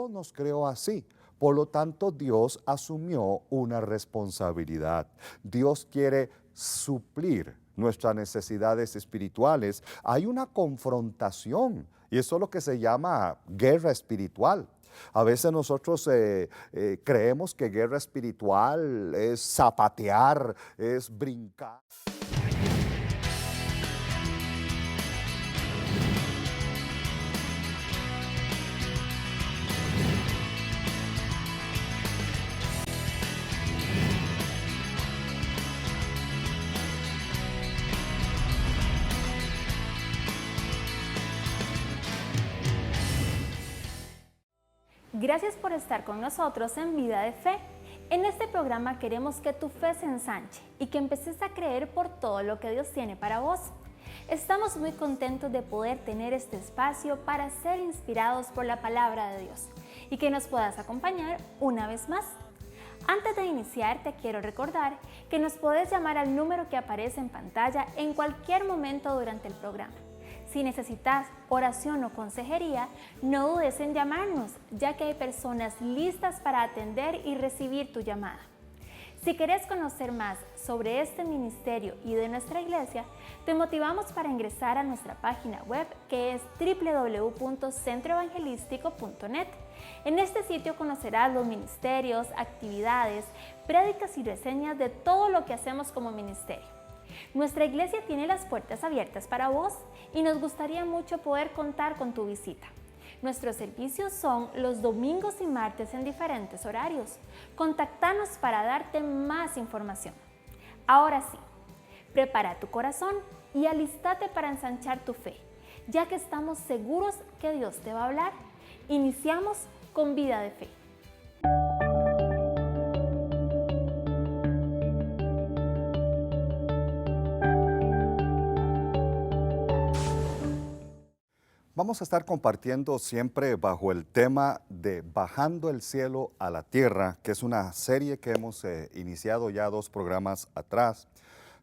Dios nos creó así. Por lo tanto, Dios asumió una responsabilidad. Dios quiere suplir nuestras necesidades espirituales. Hay una confrontación y eso es lo que se llama guerra espiritual. A veces nosotros creemos que guerra espiritual es zapatear, es brincar. Gracias por estar con nosotros en Vida de Fe. En este programa queremos que tu fe se ensanche y que empeces a creer por todo lo que Dios tiene para vos. Estamos muy contentos de poder tener este espacio para ser inspirados por la palabra de Dios y que nos puedas acompañar una vez más. Antes de iniciar, te quiero recordar que nos puedes llamar al número que aparece en pantalla en cualquier momento durante el programa. Si necesitas oración o consejería, no dudes en llamarnos, ya que hay personas listas para atender y recibir tu llamada. Si querés conocer más sobre este ministerio y de nuestra iglesia, te motivamos para ingresar a nuestra página web que es www.centroevangelístico.net. En este sitio conocerás los ministerios, actividades, prédicas y reseñas de todo lo que hacemos como ministerio. Nuestra iglesia tiene las puertas abiertas para vos y nos gustaría mucho poder contar con tu visita. Nuestros servicios son los domingos y martes en diferentes horarios. Contáctanos para darte más información. Ahora sí, prepara tu corazón y alístate para ensanchar tu fe, ya que estamos seguros que Dios te va a hablar. Iniciamos con Vida de Fe. Vamos a estar compartiendo siempre bajo el tema de Bajando el cielo a la tierra, que es una serie que hemos iniciado ya 2 programas atrás,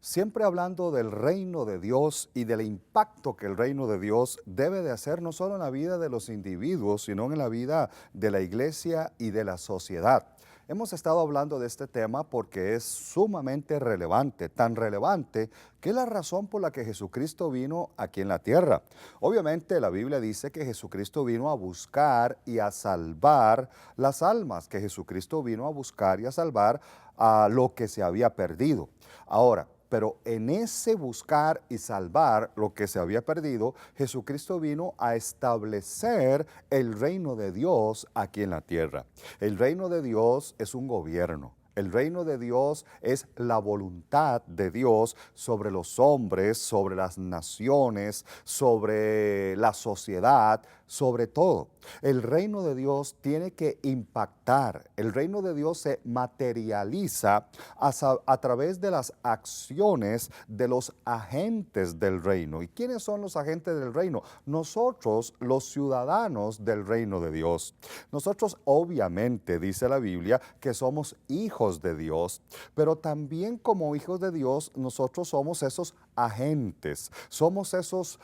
siempre hablando del reino de Dios y del impacto que el reino de Dios debe de hacer no solo en la vida de los individuos, sino en la vida de la iglesia y de la sociedad. Hemos estado hablando de este tema porque es sumamente relevante, tan relevante que es la razón por la que Jesucristo vino aquí en la tierra. Obviamente la Biblia dice que Jesucristo vino a buscar y a salvar las almas, que Jesucristo vino a buscar y a salvar a lo que se había perdido. Ahora, pero en ese buscar y salvar lo que se había perdido, Jesucristo vino a establecer el reino de Dios aquí en la tierra. El reino de Dios es un gobierno. El reino de Dios es la voluntad de Dios sobre los hombres, sobre las naciones, sobre la sociedad, sobre todo. El reino de Dios tiene que impactar. El reino de Dios se materializa a través de las acciones de los agentes del reino. ¿Y quiénes son los agentes del reino? Nosotros, los ciudadanos del reino de Dios. Nosotros obviamente, dice la Biblia, que somos hijos de Dios, pero también como hijos de Dios, nosotros somos esos agentes, somos esos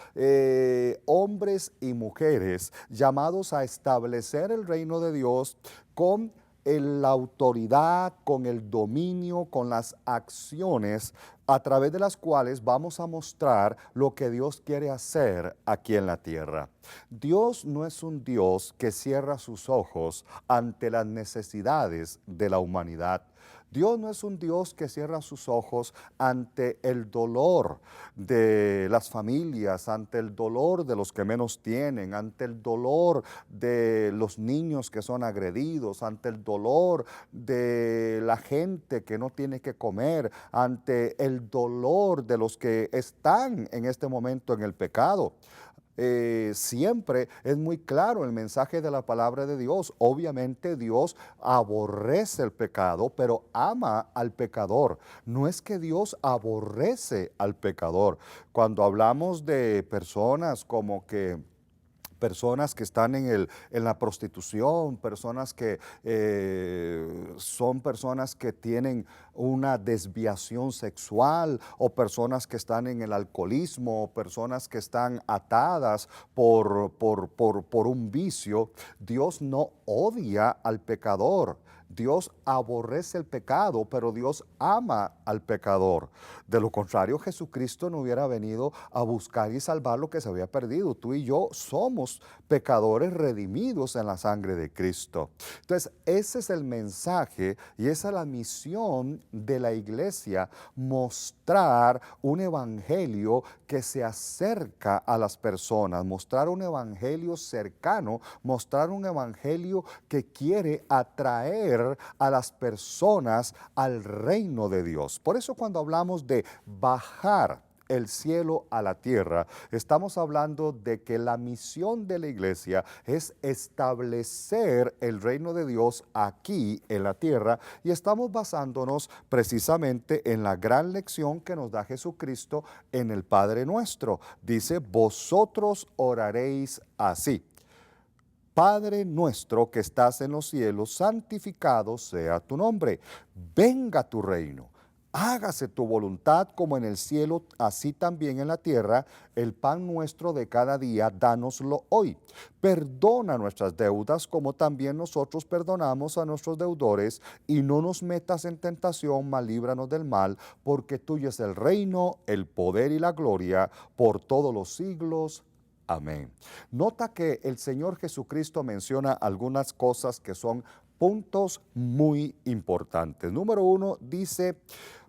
hombres y mujeres llamados a establecer el reino de Dios con la autoridad, con el dominio, con las acciones a través de las cuales vamos a mostrar lo que Dios quiere hacer aquí en la tierra. Dios no es un Dios que cierra sus ojos ante las necesidades de la humanidad. Dios no es un Dios que cierra sus ojos ante el dolor de las familias, ante el dolor de los que menos tienen, ante el dolor de los niños que son agredidos, ante el dolor de la gente que no tiene que comer, ante el dolor de los que están en este momento en el pecado. Siempre es muy claro el mensaje de la palabra de Dios. Obviamente Dios aborrece el pecado, pero ama al pecador. No es que Dios aborrece al pecador. Cuando hablamos de personas como que personas que están en la prostitución, personas que son personas que tienen una desviación sexual, o personas que están en el alcoholismo, o personas que están atadas por un vicio. Dios no odia al pecador. Dios aborrece el pecado, pero Dios ama al pecador. De lo contrario, Jesucristo no hubiera venido a buscar y salvar lo que se había perdido. Tú y yo somos pecadores redimidos en la sangre de Cristo. Entonces, ese es el mensaje y esa es la misión de la iglesia: mostrar un evangelio que se acerca a las personas, mostrar un evangelio cercano, mostrar un evangelio que quiere atraer a las personas al reino de Dios. Por eso, cuando hablamos de bajar el cielo a la tierra, estamos hablando de que la misión de la iglesia es establecer el reino de Dios aquí en la tierra, y estamos basándonos precisamente en la gran lección que nos da Jesucristo en el Padre Nuestro. Dice: vosotros oraréis así: Padre nuestro que estás en los cielos, santificado sea tu nombre. Venga tu reino. Hágase tu voluntad como en el cielo, así también en la tierra. El pan nuestro de cada día, dánoslo hoy. Perdona nuestras deudas como también nosotros perdonamos a nuestros deudores. Y no nos metas en tentación, mas líbranos del mal, porque tuyo es el reino, el poder y la gloria, por todos los siglos. Amén. Nota que el Señor Jesucristo menciona algunas cosas que son puntos muy importantes. Número 1, dice: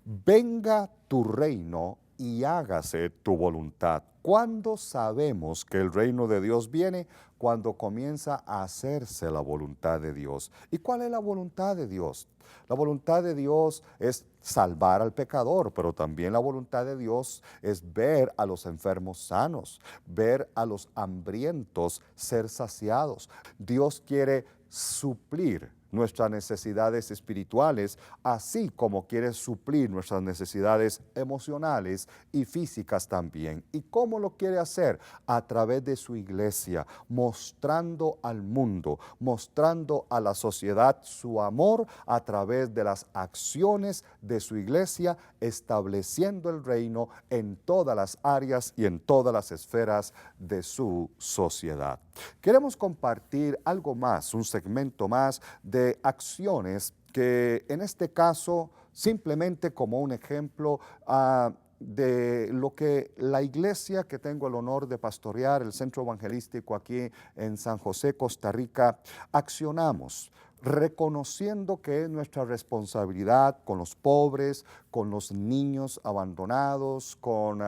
venga tu reino y hágase tu voluntad. ¿Cuándo sabemos que el reino de Dios viene? Cuando comienza a hacerse la voluntad de Dios. ¿Y cuál es la voluntad de Dios? La voluntad de Dios es salvar al pecador, pero también la voluntad de Dios es ver a los enfermos sanos, ver a los hambrientos ser saciados. Dios quiere suplir nuestras necesidades espirituales, así como quiere suplir nuestras necesidades emocionales y físicas también. ¿Y cómo lo quiere hacer? A través de su iglesia, mostrando al mundo, mostrando a la sociedad su amor a través de las acciones de su iglesia, estableciendo el reino en todas las áreas y en todas las esferas de su sociedad. Queremos compartir algo más, un segmento más de acciones que en este caso, simplemente como un ejemplo de lo que la iglesia que tengo el honor de pastorear, el Centro Evangelístico aquí en San José, Costa Rica, accionamos, reconociendo que es nuestra responsabilidad con los pobres, con los niños abandonados, con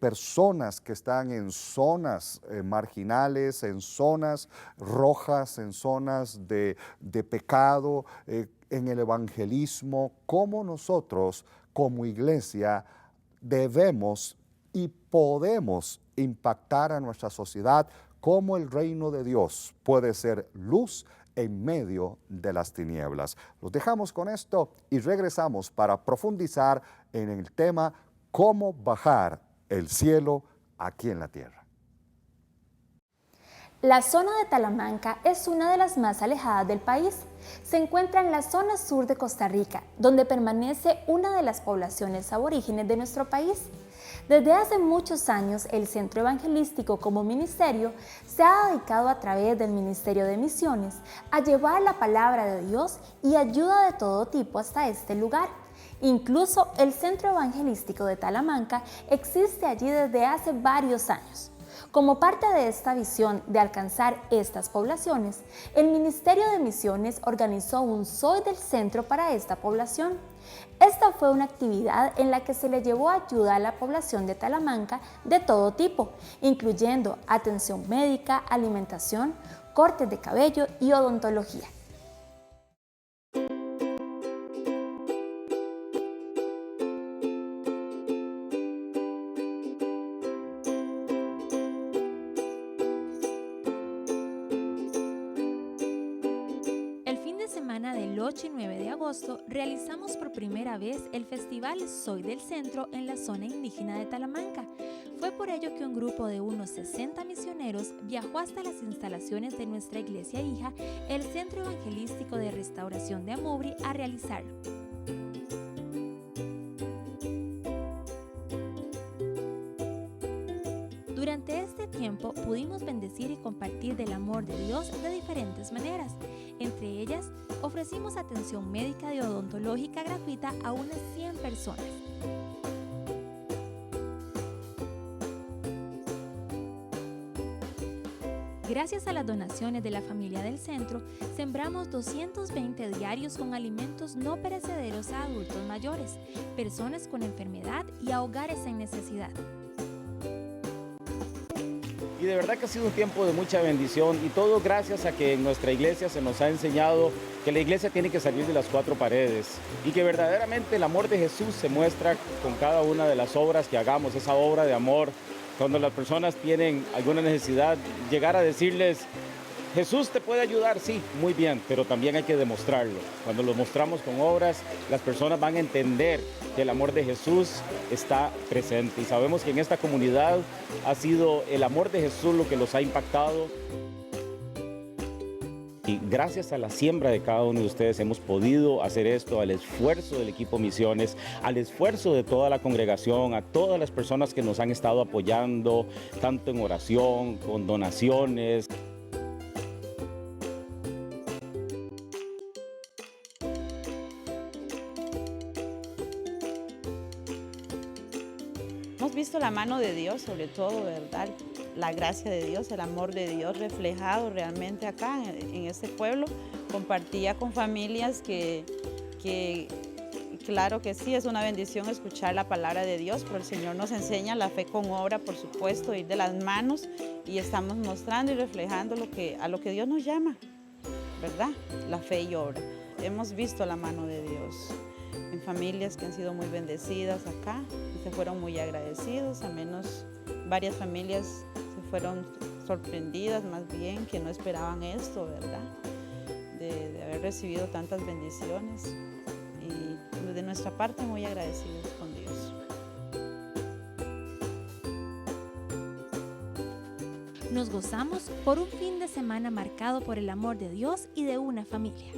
personas que están en zonas marginales, en zonas rojas, en zonas de pecado, en el evangelismo. Cómo nosotros como iglesia debemos y podemos impactar a nuestra sociedad, cómo el reino de Dios puede ser luz en medio de las tinieblas. Los dejamos con esto y regresamos para profundizar en el tema: cómo bajar el cielo aquí en la tierra. La zona de Talamanca es una de las más alejadas del país. Se encuentra en la zona sur de Costa Rica, donde permanece una de las poblaciones aborígenes de nuestro país. Desde hace muchos años, el Centro Evangelístico como ministerio se ha dedicado a través del Ministerio de Misiones a llevar la palabra de Dios y ayuda de todo tipo hasta este lugar. Incluso el Centro Evangelístico de Talamanca existe allí desde hace varios años. Como parte de esta visión de alcanzar estas poblaciones, el Ministerio de Misiones organizó un Soy del Centro para esta población. Esta fue una actividad en la que se le llevó ayuda a la población de Talamanca de todo tipo, incluyendo atención médica, alimentación, cortes de cabello y odontología. 8 y 9 de agosto realizamos por primera vez el festival Soy del Centro en la zona indígena de Talamanca. Fue por ello que un grupo de unos 60 misioneros viajó hasta las instalaciones de nuestra iglesia hija, el Centro Evangelístico de Restauración de Amubri, a realizarlo. Durante este tiempo pudimos bendecir y compartir del amor de Dios de diferentes maneras. Entre ellas, ofrecimos atención médica y odontológica gratuita a unas 100 personas. Gracias a las donaciones de la familia del centro, sembramos 220 diarios con alimentos no perecederos a adultos mayores, personas con enfermedad y a hogares en necesidad. Y de verdad que ha sido un tiempo de mucha bendición y todo gracias a que en nuestra iglesia se nos ha enseñado que la iglesia tiene que salir de las cuatro paredes y que verdaderamente el amor de Jesús se muestra con cada una de las obras que hagamos, esa obra de amor. Cuando las personas tienen alguna necesidad, llegar a decirles, Jesús te puede ayudar, sí, muy bien, pero también hay que demostrarlo. Cuando lo mostramos con obras, las personas van a entender que el amor de Jesús está presente. Y sabemos que en esta comunidad ha sido el amor de Jesús lo que los ha impactado. Y gracias a la siembra de cada uno de ustedes hemos podido hacer esto, al esfuerzo del equipo Misiones, al esfuerzo de toda la congregación, a todas las personas que nos han estado apoyando, tanto en oración, con donaciones. Hemos visto la mano de Dios, sobre todo, ¿verdad? La gracia de Dios, el amor de Dios reflejado realmente acá en este pueblo. Compartía con familias que claro que sí, es una bendición escuchar la palabra de Dios, pero el Señor nos enseña la fe con obra, por supuesto, ir de las manos, y estamos mostrando y reflejando a lo que Dios nos llama, ¿verdad? La fe y obra. Hemos visto la mano de Dios en familias que han sido muy bendecidas acá y se fueron muy agradecidos, al menos varias familias se fueron sorprendidas más bien, que no esperaban esto, ¿verdad? De haber recibido tantas bendiciones, y de nuestra parte muy agradecidos con Dios. Nos gozamos por un fin de semana marcado por el amor de Dios y de una familia.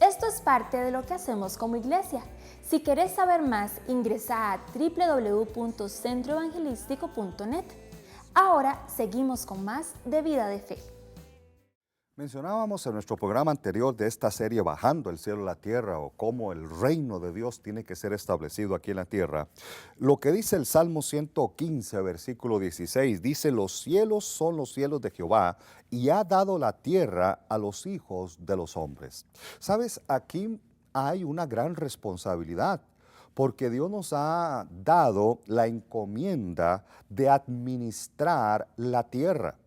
Esto es parte de lo que hacemos como iglesia. Si querés saber más, ingresa a www.centroevangelístico.net. Ahora seguimos con más de Vida de Fe. Mencionábamos en nuestro programa anterior de esta serie Bajando el cielo a la tierra, o cómo el reino de Dios tiene que ser establecido aquí en la tierra. Lo que dice el Salmo 115, versículo 16, dice: los cielos son los cielos de Jehová, y ha dado la tierra a los hijos de los hombres. ¿Sabes? Aquí hay una gran responsabilidad, porque Dios nos ha dado la encomienda de administrar la tierra.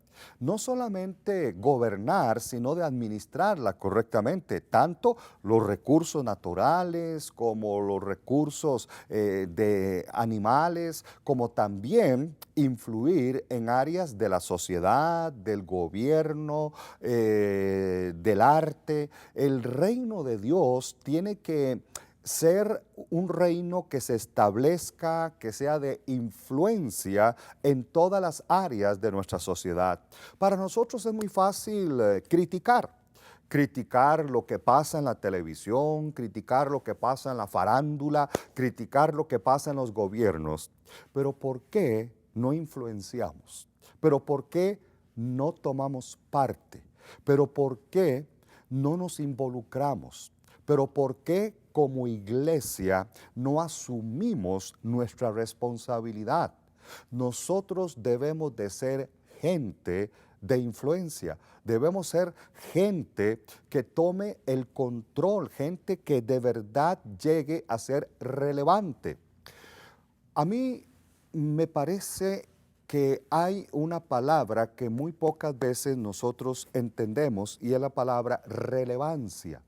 No solamente gobernar, sino de administrarla correctamente, tanto los recursos naturales como los recursos de animales, como también influir en áreas de la sociedad, del gobierno, del arte. El reino de Dios tiene que ser un reino que se establezca, que sea de influencia en todas las áreas de nuestra sociedad. Para nosotros es muy fácil criticar lo que pasa en la televisión, criticar lo que pasa en la farándula, criticar lo que pasa en los gobiernos. Pero ¿por qué no influenciamos? ¿Pero por qué no tomamos parte? ¿Pero por qué no nos involucramos? ¿Pero por qué como iglesia no asumimos nuestra responsabilidad? Nosotros debemos de ser gente de influencia, debemos ser gente que tome el control, gente que de verdad llegue a ser relevante. A mí me parece que hay una palabra que muy pocas veces nosotros entendemos, y es la palabra relevancia.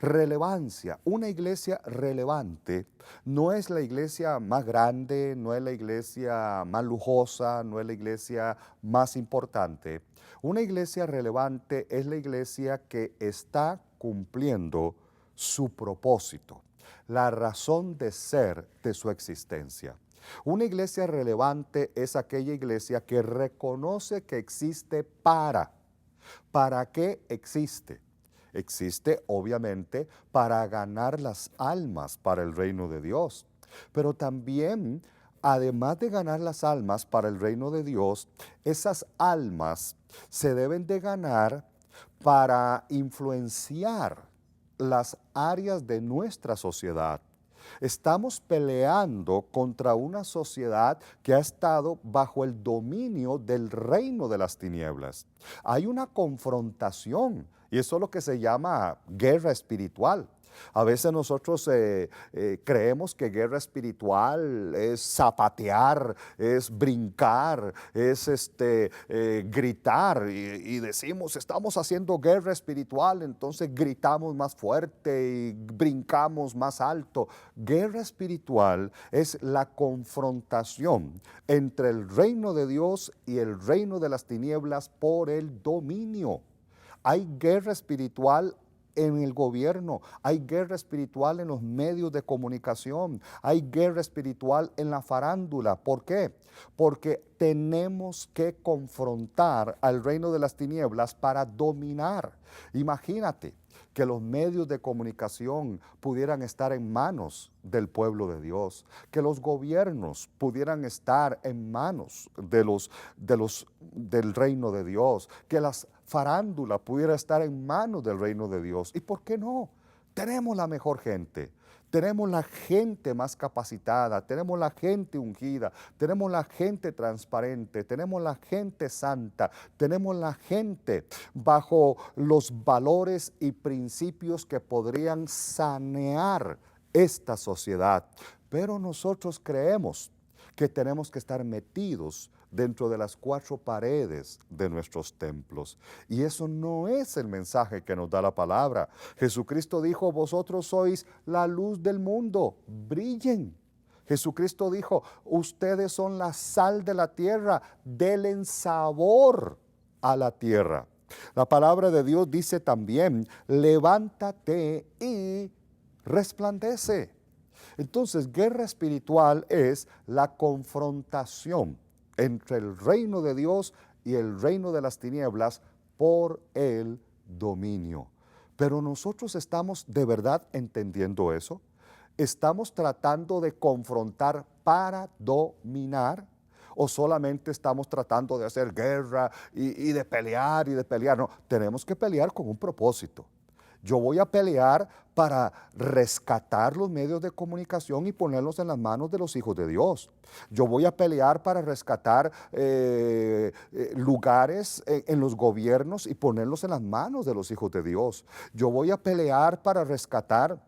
Relevancia. Una iglesia relevante no es la iglesia más grande, no es la iglesia más lujosa, no es la iglesia más importante. Una iglesia relevante es la iglesia que está cumpliendo su propósito, la razón de ser de su existencia. Una iglesia relevante es aquella iglesia que reconoce que existe para. ¿Para qué existe? Existe, obviamente, para ganar las almas para el reino de Dios. Pero también, además de ganar las almas para el reino de Dios, esas almas se deben de ganar para influenciar las áreas de nuestra sociedad. Estamos peleando contra una sociedad que ha estado bajo el dominio del reino de las tinieblas. Hay una confrontación y eso es lo que se llama guerra espiritual. A veces nosotros creemos que guerra espiritual es zapatear, es brincar, es gritar y decimos estamos haciendo guerra espiritual, entonces gritamos más fuerte y brincamos más alto. Guerra espiritual es la confrontación entre el reino de Dios y el reino de las tinieblas por el dominio. Hay guerra espiritual en el gobierno, hay guerra espiritual en los medios de comunicación, hay guerra espiritual en la farándula. ¿Por qué? Porque tenemos que confrontar al reino de las tinieblas para dominar. Imagínate que los medios de comunicación pudieran estar en manos del pueblo de Dios, que los gobiernos pudieran estar en manos del reino de Dios, que las farándula pudiera estar en manos del reino de Dios. ¿Y por qué no? Tenemos la mejor gente. Tenemos la gente más capacitada, tenemos la gente ungida, tenemos la gente transparente, tenemos la gente santa, tenemos la gente bajo los valores y principios que podrían sanear esta sociedad. Pero nosotros creemos que tenemos que estar metidos dentro de las cuatro paredes de nuestros templos. Y eso no es el mensaje que nos da la palabra. Jesucristo dijo, vosotros sois la luz del mundo, brillen. Jesucristo dijo, ustedes son la sal de la tierra, denle sabor a la tierra. La palabra de Dios dice también, levántate y resplandece. Entonces, guerra espiritual es la confrontación entre el reino de Dios y el reino de las tinieblas por el dominio. Pero nosotros estamos de verdad entendiendo eso. ¿Estamos tratando de confrontar para dominar? ¿O solamente estamos tratando de hacer guerra y de pelear y de pelear? No, tenemos que pelear con un propósito. Yo voy a pelear para rescatar los medios de comunicación y ponerlos en las manos de los hijos de Dios. Yo voy a pelear para rescatar lugares en los gobiernos y ponerlos en las manos de los hijos de Dios. Yo voy a pelear para rescatar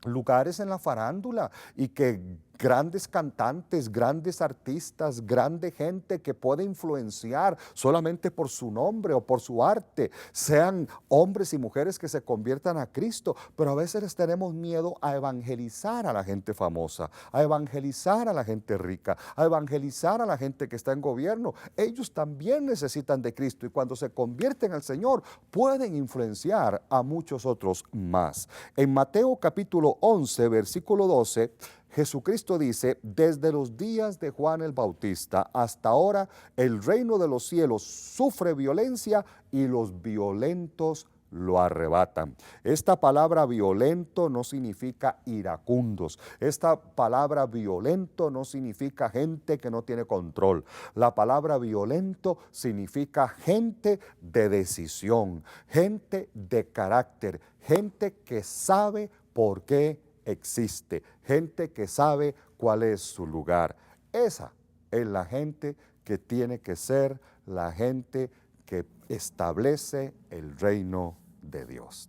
lugares en la farándula y que grandes cantantes, grandes artistas, grande gente que puede influenciar solamente por su nombre o por su arte, sean hombres y mujeres que se conviertan a Cristo. Pero a veces les tenemos miedo a evangelizar a la gente famosa, a evangelizar a la gente rica, a evangelizar a la gente que está en gobierno. Ellos también necesitan de Cristo y cuando se convierten al Señor pueden influenciar a muchos otros más. En Mateo capítulo 11, versículo 12, Jesucristo dice, desde los días de Juan el Bautista hasta ahora, el reino de los cielos sufre violencia y los violentos lo arrebatan. Esta palabra violento no significa iracundos. Esta palabra violento no significa gente que no tiene control. La palabra violento significa gente de decisión, gente de carácter, gente que sabe por qué existe, gente que sabe cuál es su lugar. Esa es la gente que tiene que ser la gente que establece el reino de Dios.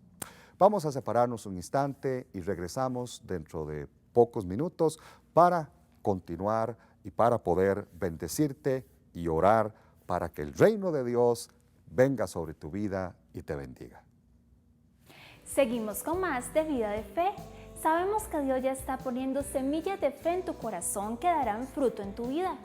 Vamos a separarnos un instante y regresamos dentro de pocos minutos para continuar y para poder bendecirte y orar para que el reino de Dios venga sobre tu vida y te bendiga. Seguimos con más de Vida de Fe. Sabemos que Dios ya está poniendo semillas de fe en tu corazón que darán fruto en tu vida.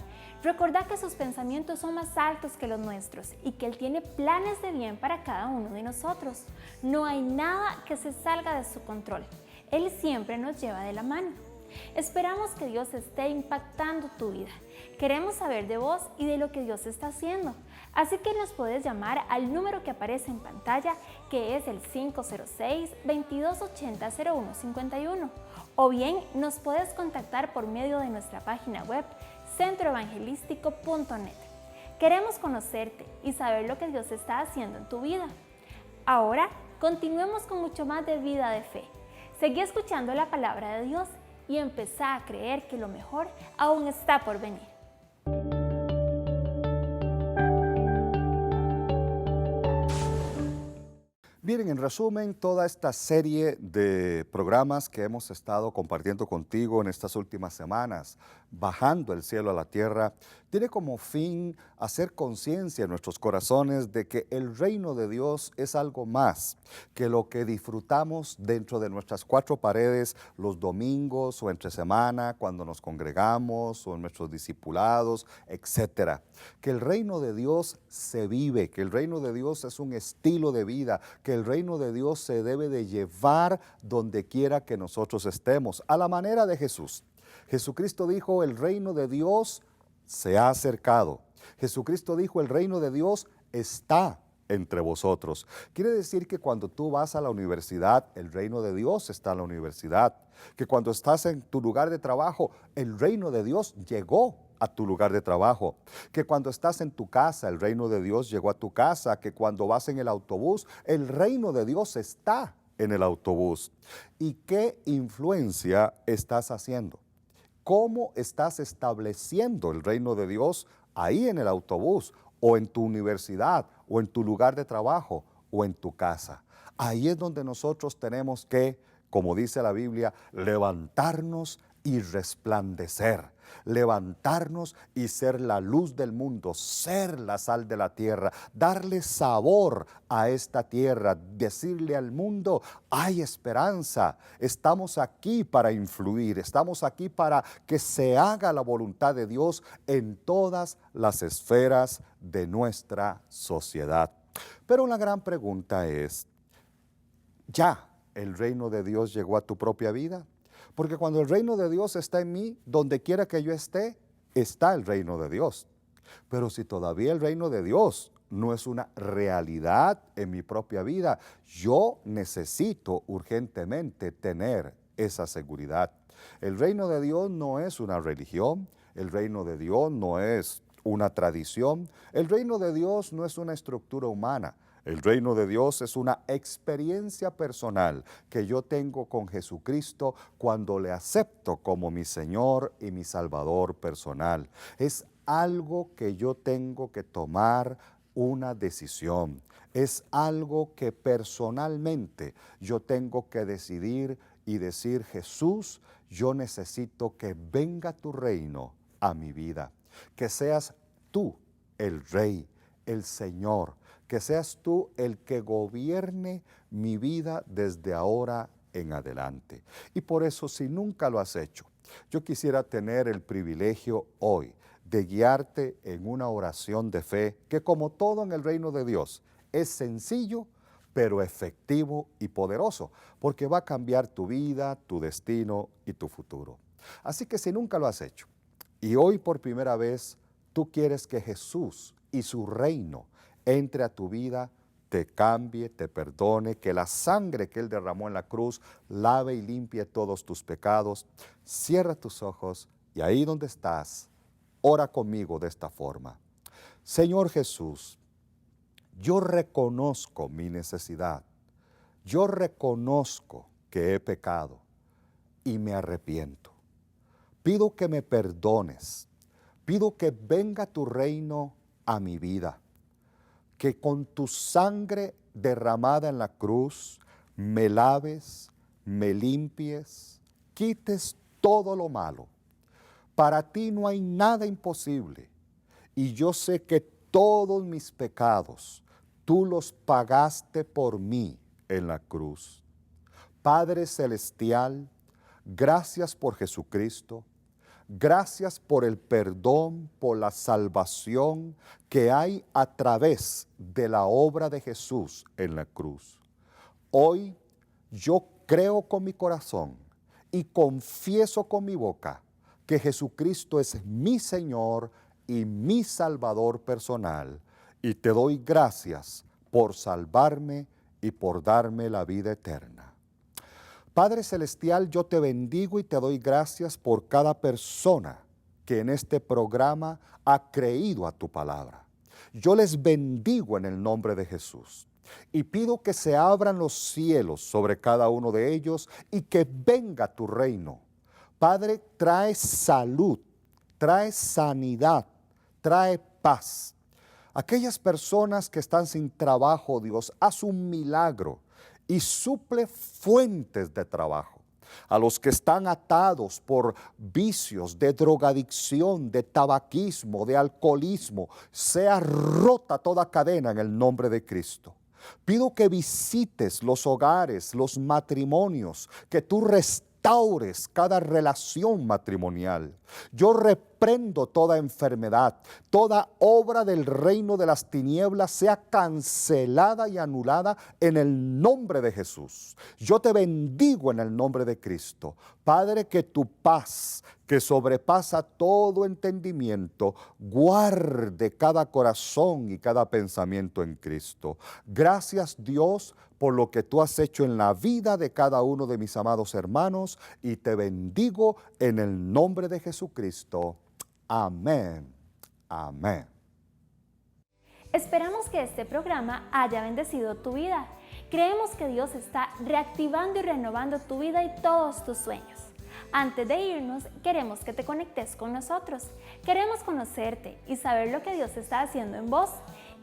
Recordá que sus pensamientos son más altos que los nuestros y que Él tiene planes de bien para cada uno de nosotros. No hay nada que se salga de su control. Él siempre nos lleva de la mano. Esperamos que Dios esté impactando tu vida. Queremos saber de vos y de lo que Dios está haciendo. Así que nos puedes llamar al número que aparece en pantalla, que es el 506-2280-0151. O bien nos puedes contactar por medio de nuestra página web centroevangelístico.net. Queremos conocerte y saber lo que Dios está haciendo en tu vida. Ahora continuemos con mucho más de Vida de Fe. Seguí escuchando la palabra de Dios y empezá a creer que lo mejor aún está por venir. Miren, en resumen, toda esta serie de programas que hemos estado compartiendo contigo en estas últimas semanas, Bajando el cielo a la tierra, tiene como fin hacer conciencia en nuestros corazones de que el reino de Dios es algo más que lo que disfrutamos dentro de nuestras cuatro paredes los domingos o entre semana, cuando nos congregamos o en nuestros discipulados, etc. Que el reino de Dios se vive, que el reino de Dios es un estilo de vida, que el reino de Dios se debe de llevar donde quiera que nosotros estemos, a la manera de Jesús. Jesucristo dijo, el reino de Dios se ha acercado. Jesucristo dijo, el reino de Dios está entre vosotros. Quiere decir que cuando tú vas a la universidad, el reino de Dios está en la universidad. Que cuando estás en tu lugar de trabajo, el reino de Dios llegó a tu lugar de trabajo. Que cuando estás en tu casa, el reino de Dios llegó a tu casa. Que cuando vas en el autobús, el reino de Dios está en el autobús. ¿Y qué influencia estás haciendo? ¿Cómo estás estableciendo el reino de Dios ahí en el autobús, o en tu universidad, o en tu lugar de trabajo, o en tu casa? Ahí es donde nosotros tenemos que, como dice la Biblia, levantarnos y resplandecer. Levantarnos y ser la luz del mundo, ser la sal de la tierra, darle sabor a esta tierra, decirle al mundo, hay esperanza, estamos aquí para influir, estamos aquí para que se haga la voluntad de Dios en todas las esferas de nuestra sociedad. Pero la gran pregunta es, ¿ya el reino de Dios llegó a tu propia vida? Porque cuando el reino de Dios está en mí, donde quiera que yo esté, está el reino de Dios. Pero si todavía el reino de Dios no es una realidad en mi propia vida, yo necesito urgentemente tener esa seguridad. El reino de Dios no es una religión, el reino de Dios no es una tradición, el reino de Dios no es una estructura humana. El reino de Dios es una experiencia personal que yo tengo con Jesucristo cuando le acepto como mi Señor y mi Salvador personal. Es algo que yo tengo que tomar una decisión. Es algo que personalmente yo tengo que decidir y decir, Jesús, yo necesito que venga tu reino a mi vida. Que seas tú el Rey, el Señor, que seas tú el que gobierne mi vida desde ahora en adelante. Y por eso, si nunca lo has hecho, yo quisiera tener el privilegio hoy de guiarte en una oración de fe que, como todo en el reino de Dios, es sencillo, pero efectivo y poderoso, porque va a cambiar tu vida, tu destino y tu futuro. Así que si nunca lo has hecho, y hoy por primera vez tú quieres que Jesús y su reino entre a tu vida, te cambie, te perdone, que la sangre que Él derramó en la cruz lave y limpie todos tus pecados, cierra tus ojos y ahí donde estás, ora conmigo de esta forma. Señor Jesús, yo reconozco mi necesidad, yo reconozco que he pecado y me arrepiento. Pido que me perdones, pido que venga tu reino a mi vida, que con tu sangre derramada en la cruz me laves, me limpies, quites todo lo malo. Para ti no hay nada imposible y yo sé que todos mis pecados tú los pagaste por mí en la cruz. Padre Celestial, gracias por Jesucristo. Gracias por el perdón, por la salvación que hay a través de la obra de Jesús en la cruz. Hoy yo creo con mi corazón y confieso con mi boca que Jesucristo es mi Señor y mi Salvador personal. Y te doy gracias por salvarme y por darme la vida eterna. Padre Celestial, yo te bendigo y te doy gracias por cada persona que en este programa ha creído a tu palabra. Yo les bendigo en el nombre de Jesús y pido que se abran los cielos sobre cada uno de ellos y que venga tu reino. Padre, trae salud, trae sanidad, trae paz. Aquellas personas que están sin trabajo, Dios, haz un milagro y suple fuentes de trabajo. A los que están atados por vicios de drogadicción, de tabaquismo, de alcoholismo, sea rota toda cadena en el nombre de Cristo. Pido que visites los hogares, los matrimonios, que tú restaures cada relación matrimonial. Yo reprendo toda enfermedad, toda obra del reino de las tinieblas sea cancelada y anulada en el nombre de Jesús. Yo te bendigo en el nombre de Cristo. Padre, que tu paz, que sobrepasa todo entendimiento, guarde cada corazón y cada pensamiento en Cristo. Gracias, Dios, por lo que tú has hecho en la vida de cada uno de mis amados hermanos, y te bendigo en el nombre de Jesucristo. Amén. Amén. Esperamos que este programa haya bendecido tu vida. Creemos que Dios está reactivando y renovando tu vida y todos tus sueños. Antes de irnos, queremos que te conectes con nosotros. Queremos conocerte y saber lo que Dios está haciendo en vos.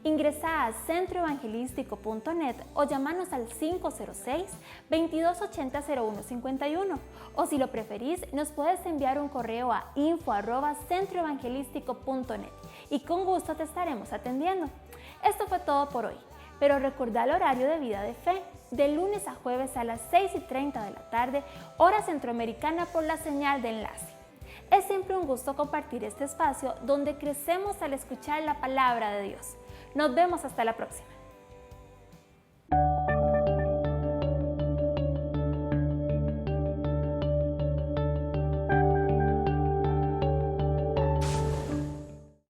Ingresa a centroevangelístico.net o llámanos al 506-2280-0151. O si lo preferís, nos puedes enviar un correo a info@centroevangelístico.net y con gusto te estaremos atendiendo. Esto fue todo por hoy, pero recuerda el horario de Vida de Fe, de lunes a jueves a las 6:30 de la tarde, hora centroamericana, por la señal de Enlace. Es siempre un gusto compartir este espacio donde crecemos al escuchar la palabra de Dios. Nos vemos hasta la próxima.